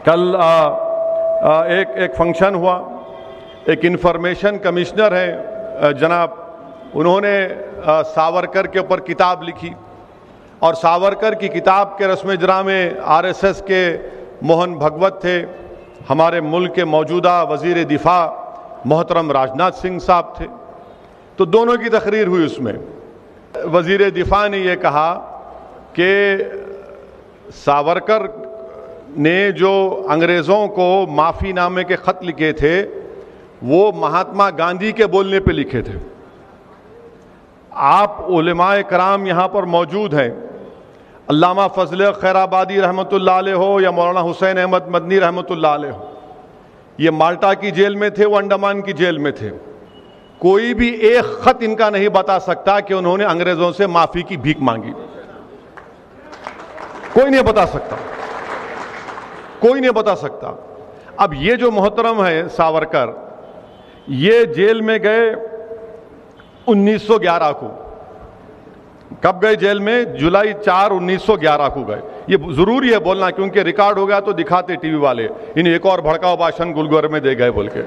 कल एक फंक्शन हुआ, एक इंफॉर्मेशन कमिश्नर है जनाब, उन्होंने सावरकर के ऊपर किताब लिखी और सावरकर की किताब के रस्म इजरा में आरएसएस के मोहन भगवत थे, हमारे मुल्क के मौजूदा वजीर दिफा मोहतरम राजनाथ सिंह साहब थे। तो दोनों की तकरीर हुई। उसमें वजीर दिफा ने यह कहा कि सावरकर ने जो अंग्रेज़ों को माफ़ीनामे के ख़त लिखे थे वो महात्मा गांधी के बोलने पे लिखे थे। आप उलमाए कराम यहाँ पर मौजूद हैं, अल्लामा फजल खैराबादी रहमतुल्लाह अलैह हो या मौलाना हुसैन अहमद मदनी रहमतुल्लाह अलैह हो, ये माल्टा की जेल में थे, वो अंडमान की जेल में थे। कोई भी एक ख़त इनका नहीं बता सकता कि उन्होंने अंग्रेज़ों से माफ़ी की भीख मांगी। कोई नहीं बता सकता, कोई नहीं बता सकता। अब ये जो मोहतरम है सावरकर, ये जेल में गए 1911 को। कब गए जेल में? जुलाई 4, 1911 को गए। ये जरूरी है बोलना क्योंकि रिकॉर्ड हो गया तो दिखाते टीवी वाले, इन्हें एक और भड़काऊ भाषण गुलगोर में दे गए बोल के।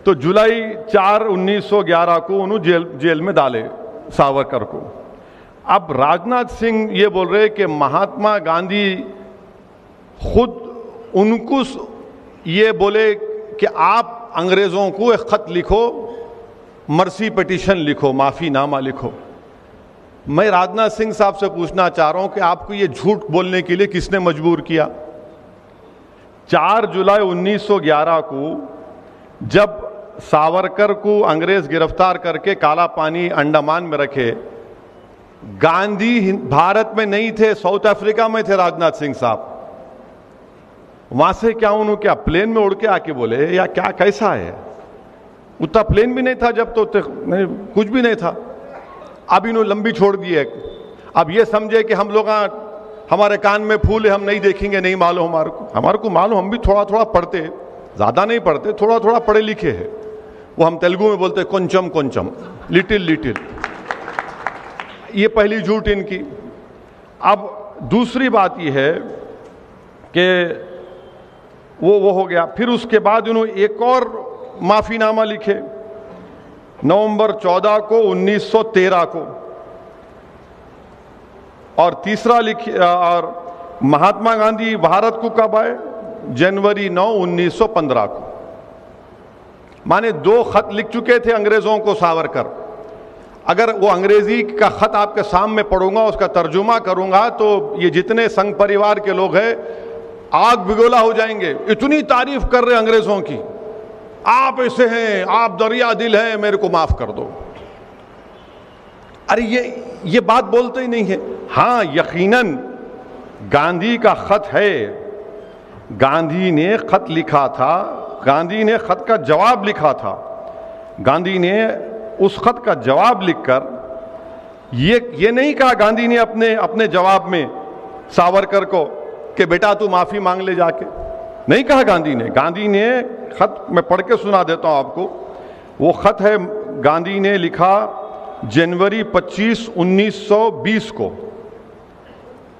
तो जुलाई 4, 1911 को उन्होंने जेल में डाले सावरकर को। अब राजनाथ सिंह ये बोल रहे कि महात्मा गांधी खुद उनको ये बोले कि आप अंग्रेज़ों को एक ख़त लिखो, मर्सी पिटीशन लिखो, माफ़ीनामा लिखो। मैं राजनाथ सिंह साहब से पूछना चाह रहा हूं कि आपको ये झूठ बोलने के लिए किसने मजबूर किया? 4 जुलाई 1911 को जब सावरकर को अंग्रेज गिरफ्तार करके काला पानी अंडमान में रखे, गांधी भारत में नहीं थे, साउथ अफ्रीका में थे राजनाथ सिंह साहब। वहां से क्या उन्होंने क्या प्लेन में उड़ के आके बोले या क्या, कैसा है? उतना प्लेन भी नहीं था जब, तो नहीं, कुछ भी नहीं था। अब इन्होंने लंबी छोड़ दी है। अब ये समझे कि हम लोग हमारे कान में फूल है, हम नहीं देखेंगे, नहीं मालूम हमारे को मालूम, हम भी थोड़ा थोड़ा पढ़ते, ज्यादा नहीं पढ़ते, थोड़ा थोड़ा पढ़े लिखे हैं। वो हम तेलुगु में बोलते కొంచెం కొంచెం, लिटिल लिटिल। ये पहली झूठ इनकी। अब दूसरी बात यह है कि वो हो गया। फिर उसके बाद उन्होंने एक और माफीनामा लिखे नवंबर 14 को 1913 को, और तीसरा लिखे और महात्मा गांधी भारत को कब आए? जनवरी 9, 1915 को। माने 2 खत लिख चुके थे अंग्रेजों को सावरकर। अगर वो अंग्रेजी का खत आपके सामने पढ़ूंगा, उसका तर्जुमा करूंगा, तो ये जितने संघ परिवार के लोग हैं आग बिगोला हो जाएंगे। इतनी तारीफ कर रहे अंग्रेजों की, आप ऐसे हैं, आप दरिया दिल हैं, मेरे को माफ कर दो। अरे ये बात बोलते ही नहीं है। हां, यकीनन गांधी का खत है, गांधी ने खत लिखा था, गांधी ने खत का जवाब लिखा था। गांधी ने उस खत का जवाब लिखकर ये नहीं कहा गांधी ने अपने जवाब में सावरकर को कि बेटा तू माफी मांग ले जाके, नहीं कहा गांधी ने। गांधी ने खत, मैं पढ़ के सुना देता हूं आपको। वो खत है, गांधी ने लिखा जनवरी 25, 1920 को,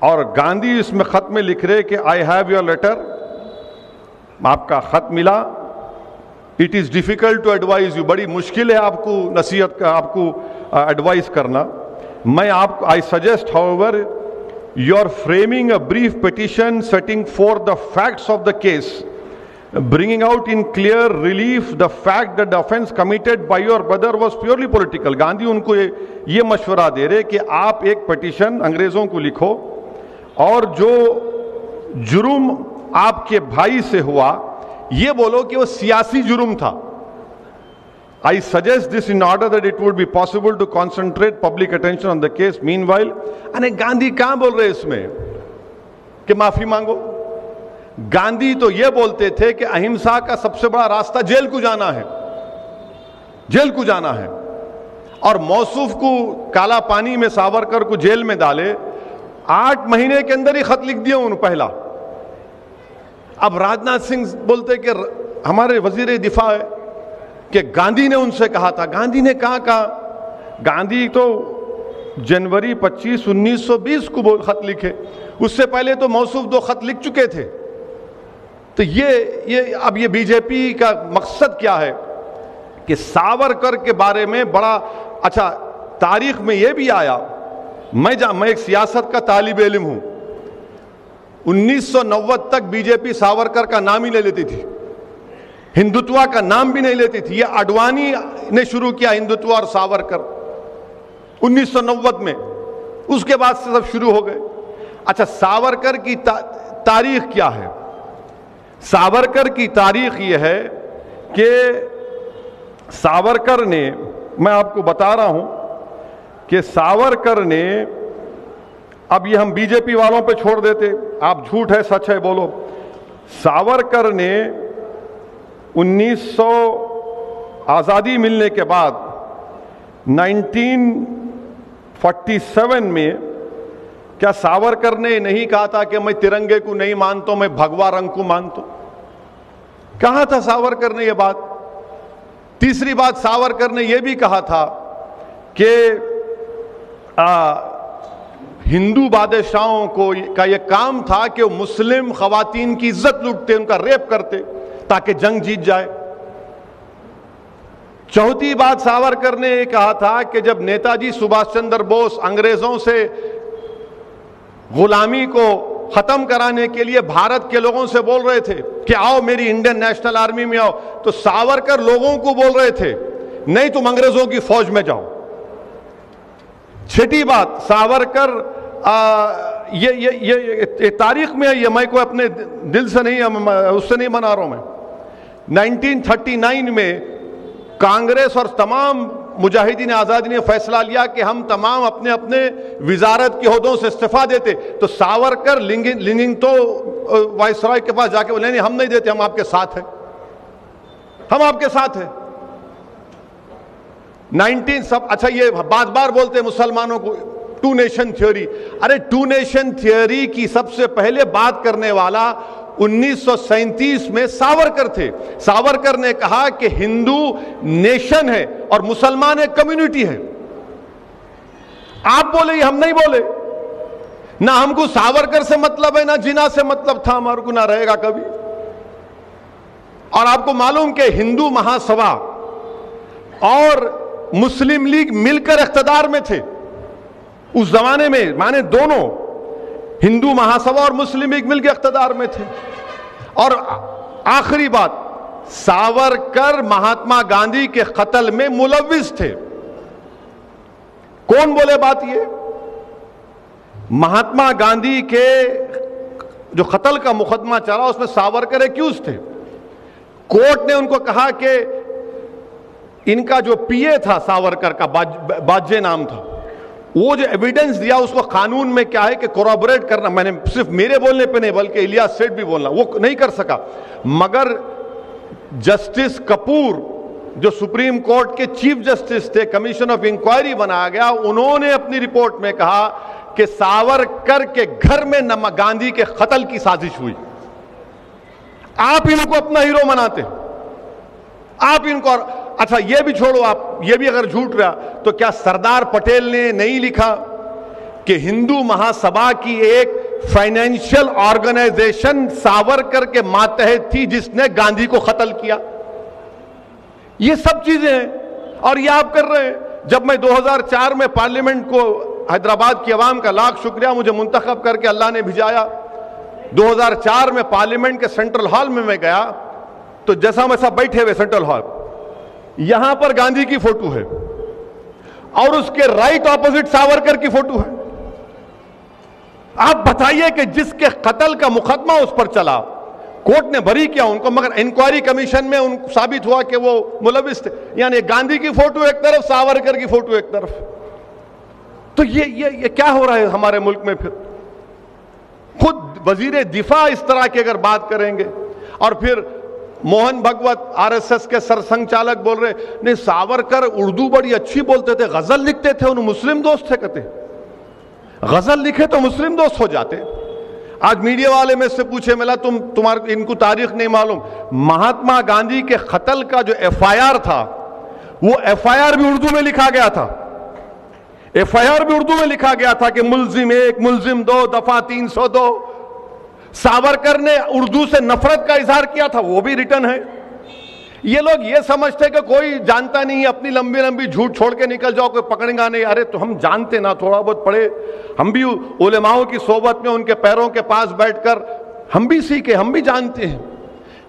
और गांधी इसमें खत में लिख रहे कि आई हैव योर लेटर, आपका खत मिला। It is difficult to advise you, बड़ी मुश्किल है आपको नसीहत का, आपको एडवाइस करना। मैं आपको, I suggest however you are framing a brief petition setting forth the facts of the case, bringing out in clear relief the fact that the offense committed by your brother was purely political। Gandhi उनको ये मशवरा दे रहे कि आप एक petition अंग्रेजों को लिखो और जो जुर्म आपके भाई से हुआ ये बोलो कि वो सियासी जुर्म था। I suggest this in order that it would be possible to concentrate public attention on the case meanwhile। अरे गांधी कहां बोल रहे इसमें कि माफी मांगो? गांधी तो ये बोलते थे कि अहिंसा का सबसे बड़ा रास्ता जेल को जाना है, जेल को जाना है। और मौसूफ को काला पानी में सावरकर को जेल में डाले, 8 महीने के अंदर ही खत लिख दिया उन्होंने पहला। अब राजनाथ सिंह बोलते कि हमारे वजीर दिफा है कि गांधी ने उनसे कहा था। गांधी ने कहा गांधी तो जनवरी 25, 1920 को खत लिखे। उससे पहले तो मौसूफ 2 खत लिख चुके थे। तो अब ये बीजेपी का मकसद क्या है कि सावरकर के बारे में बड़ा अच्छा, तारीख में ये भी आया, मैं एक सियासत का तालिब इल्म हूं, 1990 तक बीजेपी सावरकर का नाम ही नहीं लेती थी, हिंदुत्व का नाम भी नहीं लेती थी। ये आडवाणी ने शुरू किया हिंदुत्व और सावरकर 1990 में, उसके बाद से सब शुरू हो गए। अच्छा, सावरकर की तारीख क्या है? सावरकर की तारीख यह है कि सावरकर ने, मैं आपको बता रहा हूं कि सावरकर ने, अब ये हम बीजेपी वालों पे छोड़ देते, आप झूठ है सच है बोलो। सावरकर ने 1900 आज़ादी मिलने के बाद 1947 में, क्या सावरकर ने नहीं कहा था कि मैं तिरंगे को नहीं मानता, मैं भगवा रंग को मानता हूं? कहा था सावरकर ने यह बात। तीसरी बात, सावरकर ने यह भी कहा था कि हिंदू बादशाहों का यह काम था कि वो मुस्लिम खवातीन की इज्जत लूटते, उनका रेप करते ताकि जंग जीत जाए। चौथी बात सावरकर ने यह कहा था कि जब नेताजी सुभाष चंद्र बोस अंग्रेजों से गुलामी को खत्म कराने के लिए भारत के लोगों से बोल रहे थे कि आओ मेरी इंडियन नेशनल आर्मी में आओ, तो सावरकर लोगों को बोल रहे थे नहीं तुम अंग्रेजों की फौज में जाओ। छठी बात, सावरकर ये तारीख में है, ये मैं कोई अपने दिल से नहीं, उससे नहीं मना रहा हूं मैं। 1939 में कांग्रेस और तमाम मुजाहिदीन आज़ादी ने फैसला लिया कि हम तमाम अपने अपने विजारत के ओहदों से इस्तीफा देते, तो सावरकर लिंगिंगतो वायसराय के पास जाके बोले नहीं हम नहीं देते, हम आपके साथ हैं, हम आपके साथ हैं। 19 सब अच्छा, ये बार बार बोलते हैं मुसलमानों को 2 नेशन थ्योरी। अरे 2 नेशन थ्योरी की सबसे पहले बात करने वाला 1937 में सावरकर थे। सावरकर ने कहा कि हिंदू नेशन है और मुसलमान एक कम्युनिटी है। आप बोले, हम नहीं बोले। ना हमको सावरकर से मतलब है, ना जिन्ना से मतलब था, हमारे को ना रहेगा कभी। और आपको मालूम कि हिंदू महासभा और मुस्लिम लीग मिलकर इख्तिदार में थे उस जमाने में, माने दोनों, हिंदू महासभा और मुस्लिम लीग मिलकर इख्तिदार में थे। और आखिरी बात, सावरकर महात्मा गांधी के कत्ल में मुलव्विस थे। कौन बोले बात? ये महात्मा गांधी के जो कत्ल का मुकदमा चला उसमें सावरकर एक्यूज थे। कोर्ट ने उनको कहा कि इनका जो पीए था सावरकर का, बाजे नाम था, वो जो एविडेंस दिया उसको कानून में क्या है कि कोरॉबोरेट करना, मैंने सिर्फ मेरे बोलने पे नहीं बल्कि इलियास सेठ भी बोलना, वो नहीं कर सका। मगर जस्टिस कपूर जो सुप्रीम कोर्ट के चीफ जस्टिस थे, कमीशन ऑफ इंक्वायरी बनाया गया, उन्होंने अपनी रिपोर्ट में कहा कि सावरकर के घर में गांधी के कत्ल की साजिश हुई। आप इनको अपना हीरो मनाते, आप इनको। अच्छा ये भी छोड़ो, आप ये भी अगर झूठ रहा तो क्या सरदार पटेल ने नहीं लिखा कि हिंदू महासभा की एक फाइनेंशियल ऑर्गेनाइजेशन सावरकर के मातहत थी जिसने गांधी को कत्ल किया? ये सब चीजें हैं और ये आप कर रहे हैं। जब मैं 2004 में पार्लियामेंट को, हैदराबाद की आवाम का लाख शुक्रिया, मुझे मुंतखब करके अल्लाह ने भिजाया। 2004 में पार्लियामेंट के सेंट्रल हॉल में मैं गया तो जैसा हम ऐसा बैठे हुए सेंट्रल हॉल, यहां पर गांधी की फोटो है और उसके राइट ऑपोजिट सावरकर की फोटो है। आप बताइए कि जिसके कत्ल का मुकदमा उस पर चला, कोर्ट ने बरी किया उनको, मगर इंक्वायरी कमीशन में उनको साबित हुआ कि वो मुलविस थे। यानी गांधी की फोटो एक तरफ, सावरकर की फोटो एक तरफ। तो ये क्या हो रहा है हमारे मुल्क में? फिर खुद वजीर दिफा इस तरह की अगर बात करेंगे, और फिर मोहन भगवत आरएसएस के सरसंघचालक बोल रहे नहीं सावरकर उर्दू बड़ी अच्छी बोलते थे, गजल लिखते थे, उन्हें मुस्लिम दोस्त थे। कहते गजल लिखे तो मुस्लिम दोस्त हो जाते। आज मीडिया वाले में से पूछे, मिला तुम्हारे इनको तारीख नहीं मालूम, महात्मा गांधी के कत्ल का जो एफआईआर था वो एफआईआर भी उर्दू में लिखा गया था। FIR भी उर्दू में लिखा गया था कि मुल्जिम 1, मुल्जिम 2, दफा 302। सावरकर ने उर्दू से नफरत का इजहार किया था, वो भी रिटर्न है। ये लोग ये समझते कि कोई जानता नहीं, अपनी लंबी लंबी झूठ छोड़ के निकल जाओ, कोई पकड़ेगा नहीं। अरे तो हम जानते ना, थोड़ा बहुत पढ़े, हम भी उलेमाओं की सोबत में उनके पैरों के पास बैठकर हम भी सीखे, हम भी जानते हैं।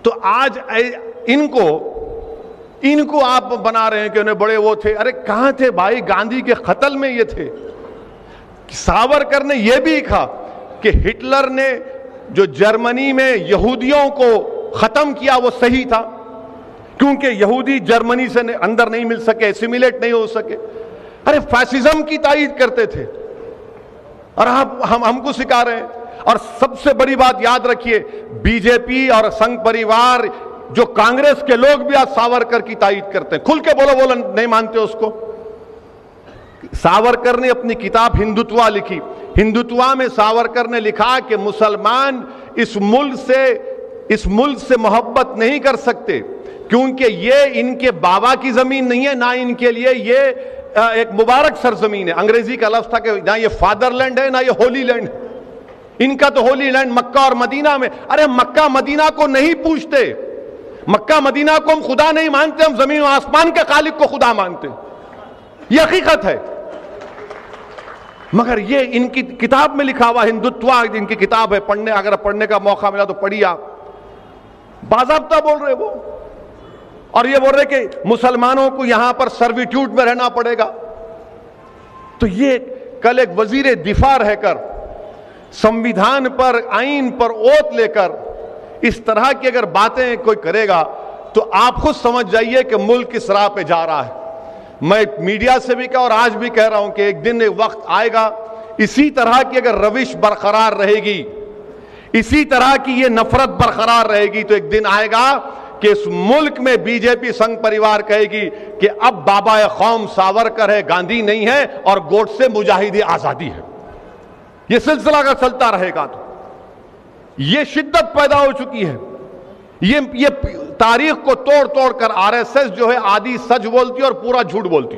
तो आज इनको आप बना रहे हैं कि उन्हें बड़े वो थे। अरे कहां थे भाई, गांधी के कत्ल में ये थे। सावरकर ने यह भी कहा कि हिटलर ने जो जर्मनी में यहूदियों को खत्म किया वो सही था, क्योंकि यहूदी जर्मनी से अंदर नहीं मिल सके, एसिमिलेट नहीं हो सके। अरे फैसिज्म की तायीद करते थे और हमको सिखा रहे हैं। और सबसे बड़ी बात याद रखिए, बीजेपी और संघ परिवार, जो कांग्रेस के लोग भी आज सावरकर की तायीद करते हैं। खुल के बोलो नहीं मानते उसको। सावरकर ने अपनी किताब हिंदुत्वा लिखी। हिंदुत्वा में सावरकर ने लिखा कि मुसलमान इस मुल्क से मोहब्बत नहीं कर सकते, क्योंकि ये इनके बाबा की जमीन नहीं है, ना इनके लिए ये एक मुबारक सरजमीन है। अंग्रेजी का लफ्ज था कि ना ये फादरलैंड है, ना ये होली लैंड। इनका तो होली लैंड मक्का और मदीना में। अरे मक्का मदीना को नहीं पूछते, मक्का मदीना को हम खुदा नहीं मानते, हम जमीन और आसमान के खालिक को खुदा मानते। यह हकीकत है। मगर ये इनकी किताब में लिखा हुआ हिंदुत्वा, इनकी किताब है, पढ़ने, अगर पढ़ने का मौका मिला तो पढ़िए आप। बाज़ाब्ता बोल रहे वो, और ये बोल रहे कि मुसलमानों को यहां पर सर्विट्यूड में रहना पड़ेगा। तो ये कल एक वजीर दिफा रहकर, संविधान पर, आईन पर ओत लेकर इस तरह की अगर बातें कोई करेगा तो आप खुद समझ जाइए कि मुल्क किस राह पे जा रहा है। मैं मीडिया से भी कहा और आज भी कह रहा हूं कि एक दिन एक वक्त आएगा, इसी तरह की अगर रविश बरकरार रहेगी, इसी तरह की ये नफरत बरकरार रहेगी, तो एक दिन आएगा कि इस मुल्क में बीजेपी संघ परिवार कहेगी कि अब बाबा कौम सावरकर है, गांधी नहीं है, और गोडसे मुजाहिद आजादी है। ये सिलसिला अगर चलता रहेगा तो ये शिद्दत पैदा हो चुकी है। ये तारीख को तोड़ तोड़ कर RSS जो है आधी सच बोलती और पूरा झूठ बोलती।